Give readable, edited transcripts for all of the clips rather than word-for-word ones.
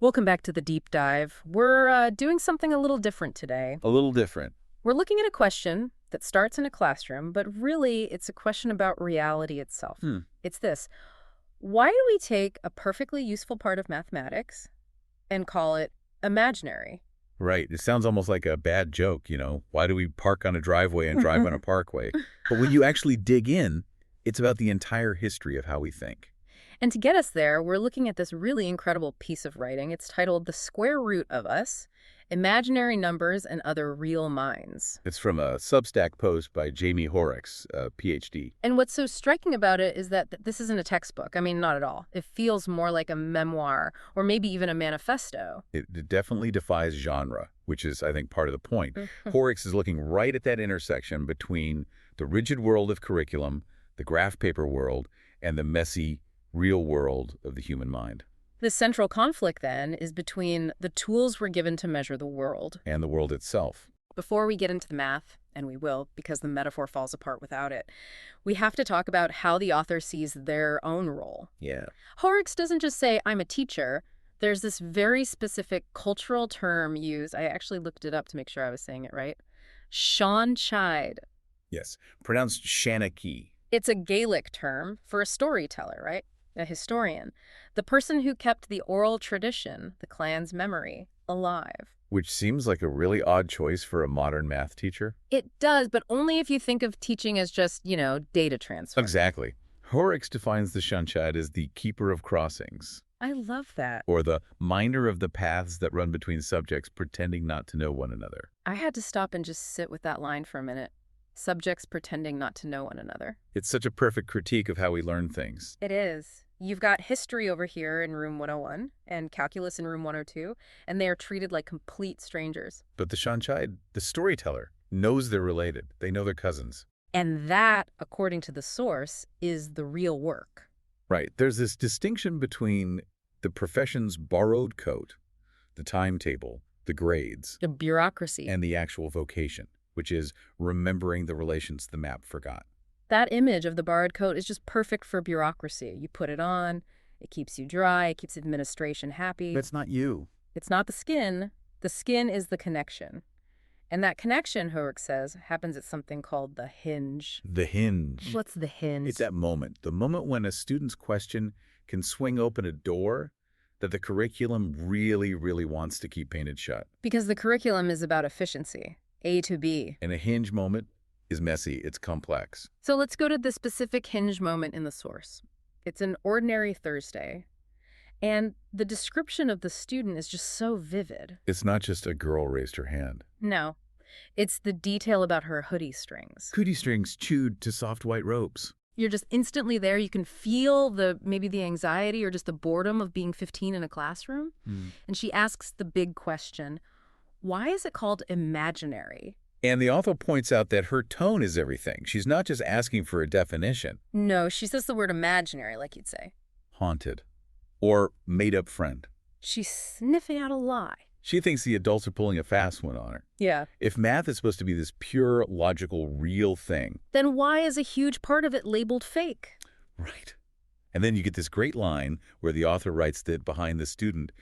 Welcome back to the deep dive. We're doing something a little different today. A little different. We're looking at a question that starts in a classroom, but really it's a question about reality itself. It's this: why do we take a perfectly useful part of mathematics and call it imaginary? Right. It sounds almost like a bad joke, you know. Why do we park on a driveway and drive on a parkway? But when you actually dig in, it's about the entire history of how we think. And to get us there, we're looking at this really incredible piece of writing. It's titled The Square Root of Us: Imaginary Numbers and Other Real Minds. It's from a Substack post by Jaime Hoerricks, a PhD. And what's so striking about it is that this isn't a textbook. I mean, not at all. It feels more like a memoir or maybe even a manifesto. It definitely defies genre, which is, I think, part of the point. Hoerricks is looking right at that intersection between the rigid world of curriculum, the graph paper world, and the messy, real world of the human mind. The central conflict, then, is between the tools we're given to measure the world. And the world itself. Before we get into the math, and we will, because the metaphor falls apart without it, we have to talk about how the author sees their own role. Yeah. Hoerricks doesn't just say, I'm a teacher. There's this very specific cultural term used. I actually looked it up to make sure I was saying it right. Sean-chide. Yes. Pronounced Shanachie. It's a Gaelic term for a storyteller, right? A historian. The person who kept the oral tradition, the clan's memory, alive. Which seems like a really odd choice for a modern math teacher. It does, but only if you think of teaching as just, data transfer. Exactly. Hoerricks defines the Sean-chide as the keeper of crossings. I love that. Or the minder of the paths that run between subjects pretending not to know one another. I had to stop and just sit with that line for a minute. Subjects pretending not to know one another. It's such a perfect critique of how we learn things. It is. You've got history over here in room 101 and calculus in room 102, and they are treated like complete strangers. But the Sean-chide, the storyteller, knows they're related. They know they're cousins. And that, according to the source, is the real work. Right. There's this distinction between the profession's borrowed coat, the timetable, the grades, The bureaucracy. and the actual vocation, which is remembering the relations the map forgot. That image of the borrowed coat is just perfect for bureaucracy. You put it on, it keeps you dry, it keeps administration happy. That's not you. It's not the skin. The skin is the connection. And that connection, Hoerricks says, happens at something called the hinge. The hinge. What's the hinge? It's that moment, the moment when a student's question can swing open a door that the curriculum really, really wants to keep painted shut. Because the curriculum is about efficiency, A to B. And a hinge moment is messy, it's complex. So let's go to the specific hinge moment in the source. It's an ordinary Thursday, and the description of the student is just so vivid. It's not just a girl raised her hand. No, it's the detail about her hoodie strings. Cootie strings chewed to soft white ropes. You're just instantly there. You can feel maybe the anxiety or just the boredom of being 15 in a classroom. And she asks the big question, why is it called imaginary? And the author points out that her tone is everything. She's not just asking for a definition. No, she says the word imaginary, like you'd say. Haunted. Or made-up friend. She's sniffing out a lie. She thinks the adults are pulling a fast one on her. Yeah. If math is supposed to be this pure, logical, real thing. Then why is a huge part of it labeled fake? Right. And then you get this great line where the author writes that behind the student,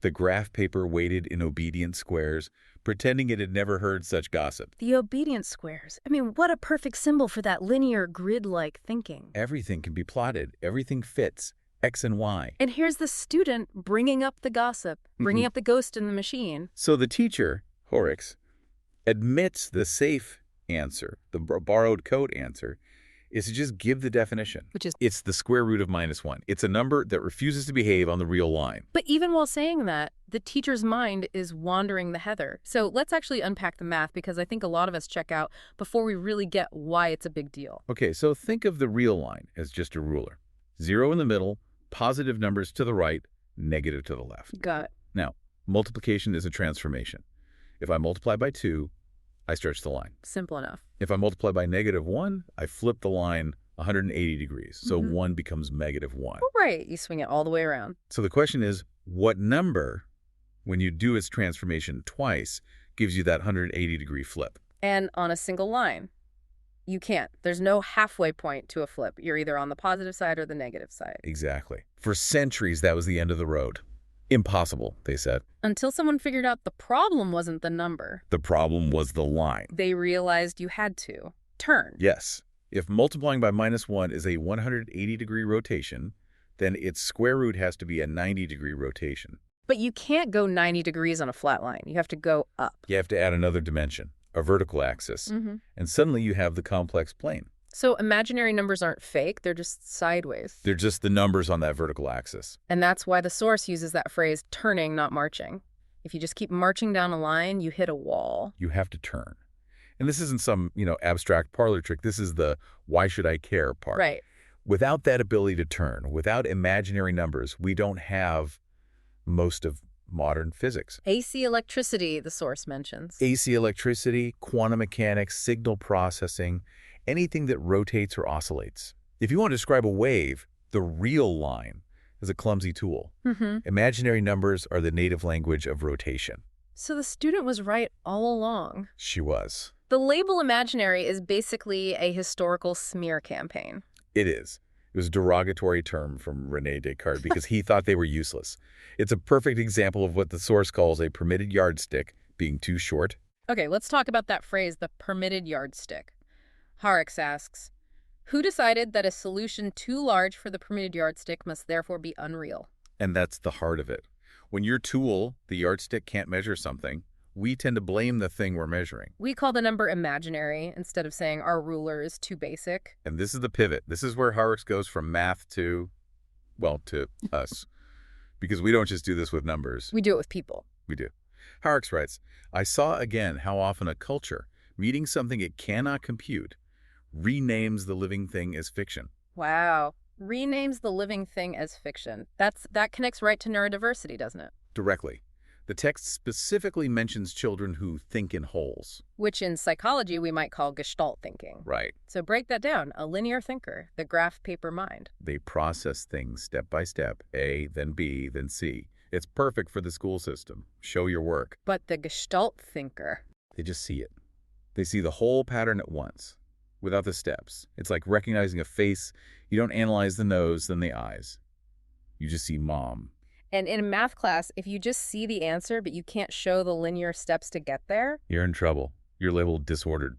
the graph paper waited in obedient squares, pretending it had never heard such gossip. The obedient squares. I mean, what a perfect symbol for that linear grid-like thinking. Everything can be plotted. Everything fits. X and Y. And here's the student bringing up the gossip, bringing up the ghost in the machine. So the teacher, Hoerricks, admits the safe answer, the borrowed coat answer, is to just give the definition. Which is? It's the square root of -1. It's a number that refuses to behave on the real line. But even while saying that, the teacher's mind is wandering the heather. So let's actually unpack the math, because I think a lot of us check out before we really get why it's a big deal. Okay, so think of the real line as just a ruler. 0 in the middle, positive numbers to the right, negative to the left. Got it. Now, multiplication is a transformation. If I multiply by 2, I stretch the line. Simple enough. If I multiply by -1, I flip the line 180 degrees. So 1 becomes -1. Oh, right. You swing it all the way around. So the question is, what number, when you do its transformation twice, gives you that 180-degree flip? And on a single line. You can't. There's no halfway point to a flip. You're either on the positive side or the negative side. Exactly. For centuries, that was the end of the road. Impossible, they said. Until someone figured out the problem wasn't the number. The problem was the line. They realized you had to turn. Yes. If multiplying by -1 is a 180-degree rotation, then its square root has to be a 90-degree rotation. But you can't go 90 degrees on a flat line. You have to go up. You have to add another dimension, a vertical axis, and suddenly you have the complex plane. So imaginary numbers aren't fake, they're just sideways. They're just the numbers on that vertical axis. And that's why the source uses that phrase, turning, not marching. If you just keep marching down a line, you hit a wall. You have to turn. And this isn't some, abstract parlor trick. This is the why should I care part. Right. Without that ability to turn, without imaginary numbers, we don't have most of modern physics. AC electricity, the source mentions. AC electricity, quantum mechanics, signal processing, anything that rotates or oscillates. If you want to describe a wave, the real line is a clumsy tool. Imaginary numbers are the native language of rotation. So the student was right all along. She was. The label imaginary is basically a historical smear campaign. It is. It was a derogatory term from René Descartes because he thought they were useless. It's a perfect example of what the source calls a permitted yardstick being too short. Okay, let's talk about that phrase, the permitted yardstick. Hoerricks asks, who decided that a solution too large for the permitted yardstick must therefore be unreal? And that's the heart of it. When your tool, the yardstick, can't measure something, we tend to blame the thing we're measuring. We call the number imaginary instead of saying our ruler is too basic. And this is the pivot. This is where Hoerricks goes from math to us. Because we don't just do this with numbers. We do it with people. We do. Hoerricks writes, I saw again how often a culture, meeting something it cannot compute, renames the living thing as fiction. Wow. Renames the living thing as fiction. That connects right to neurodiversity, doesn't it? Directly. The text specifically mentions children who think in wholes. Which in psychology we might call gestalt thinking. Right. So break that down. A linear thinker, the graph paper mind. They process things step by step, A, then B, then C. It's perfect for the school system. Show your work. But the gestalt thinker. They just see it. They see the whole pattern at once, without the steps. It's like recognizing a face. You don't analyze the nose, then the eyes. You just see mom. And in a math class, if you just see the answer, but you can't show the linear steps to get there, you're in trouble. You're labeled disordered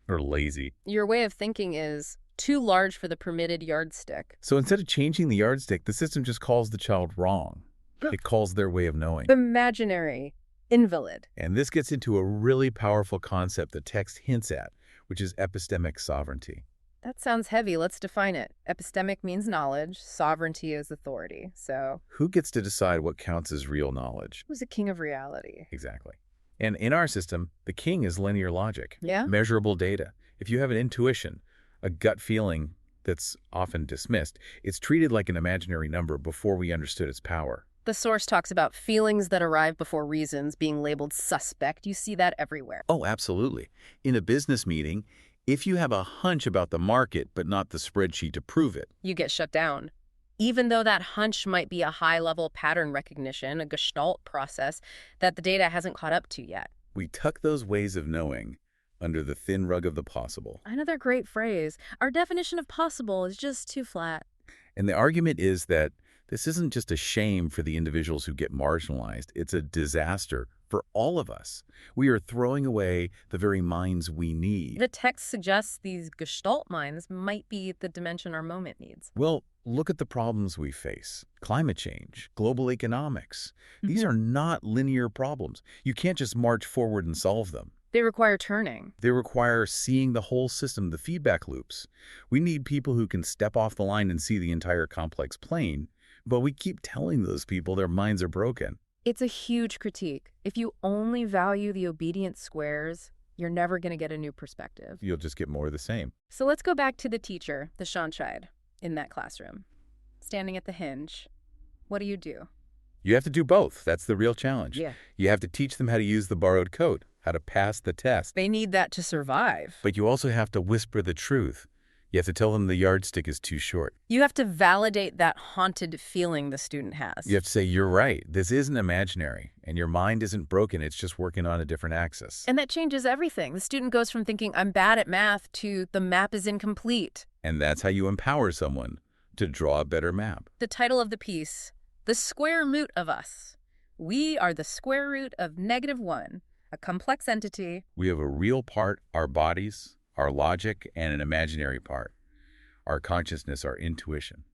or lazy. Your way of thinking is too large for the permitted yardstick. So instead of changing the yardstick, the system just calls the child wrong. It calls their way of knowing. Imaginary. Invalid. And this gets into a really powerful concept the text hints at, which is epistemic sovereignty. That sounds heavy. Let's define it. Epistemic means knowledge. Sovereignty is authority. So who gets to decide what counts as real knowledge? Who's the king of reality? Exactly. And in our system, the king is linear logic. Yeah. Measurable data. If you have an intuition, a gut feeling that's often dismissed, it's treated like an imaginary number before we understood its power. The source talks about feelings that arrive before reasons being labeled suspect. You see that everywhere. Oh, absolutely. In a business meeting, if you have a hunch about the market but not the spreadsheet to prove it, you get shut down. Even though that hunch might be a high-level pattern recognition, a gestalt process that the data hasn't caught up to yet. We tuck those ways of knowing under the thin rug of the possible. Another great phrase. Our definition of possible is just too flat. And the argument is that this isn't just a shame for the individuals who get marginalized. It's a disaster for all of us. We are throwing away the very minds we need. The text suggests these gestalt minds might be the dimension our moment needs. Well, look at the problems we face. Climate change, global economics. These are not linear problems. You can't just march forward and solve them. They require turning. They require seeing the whole system, the feedback loops. We need people who can step off the line and see the entire complex plane, but we keep telling those people their minds are broken. It's a huge critique. If you only value the obedient squares, you're never going to get a new perspective. You'll just get more of the same. So let's go back to the teacher, the Schanscheid, in that classroom. Standing at the hinge. What do? You have to do both. That's the real challenge. Yeah. You have to teach them how to use the borrowed code, how to pass the test. They need that to survive. But you also have to whisper the truth. You have to tell them the yardstick is too short. You have to validate that haunted feeling the student has. You have to say, you're right. This isn't imaginary. And your mind isn't broken. It's just working on a different axis. And that changes everything. The student goes from thinking, I'm bad at math, to the map is incomplete. And that's how you empower someone to draw a better map. The title of the piece, The square root of us. We are the square root of -1, a complex entity. We have a real part, our bodies, our logic, and an imaginary part, our consciousness, our intuition.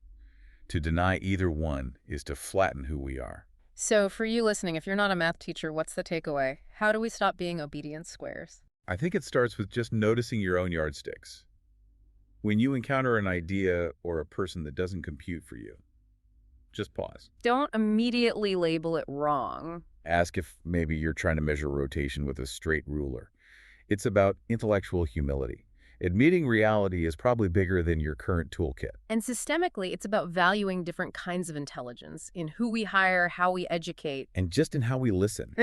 To deny either one is to flatten who we are. So for you listening, if you're not a math teacher, what's the takeaway? How do we stop being obedient squares? I think it starts with just noticing your own yardsticks. When you encounter an idea or a person that doesn't compute for you, just pause. Don't immediately label it wrong. Ask if maybe you're trying to measure rotation with a straight ruler. It's about intellectual humility. Admitting reality is probably bigger than your current toolkit. And systemically, it's about valuing different kinds of intelligence in who we hire, how we educate. And just in how we listen.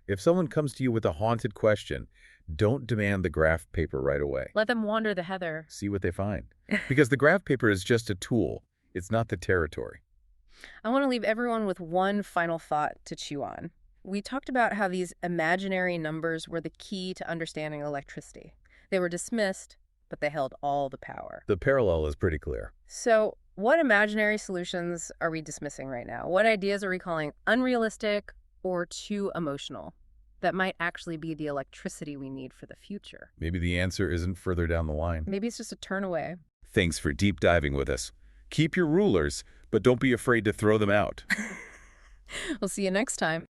If someone comes to you with a haunted question, don't demand the graph paper right away. Let them wander the heather. See what they find. Because the graph paper is just a tool. It's not the territory. I want to leave everyone with one final thought to chew on. We talked about how these imaginary numbers were the key to understanding electricity. They were dismissed, but they held all the power. The parallel is pretty clear. So what imaginary solutions are we dismissing right now? What ideas are we calling unrealistic or too emotional that might actually be the electricity we need for the future? Maybe the answer isn't further down the line. Maybe it's just a turn away. Thanks for deep diving with us. Keep your rulers, but don't be afraid to throw them out. We'll see you next time.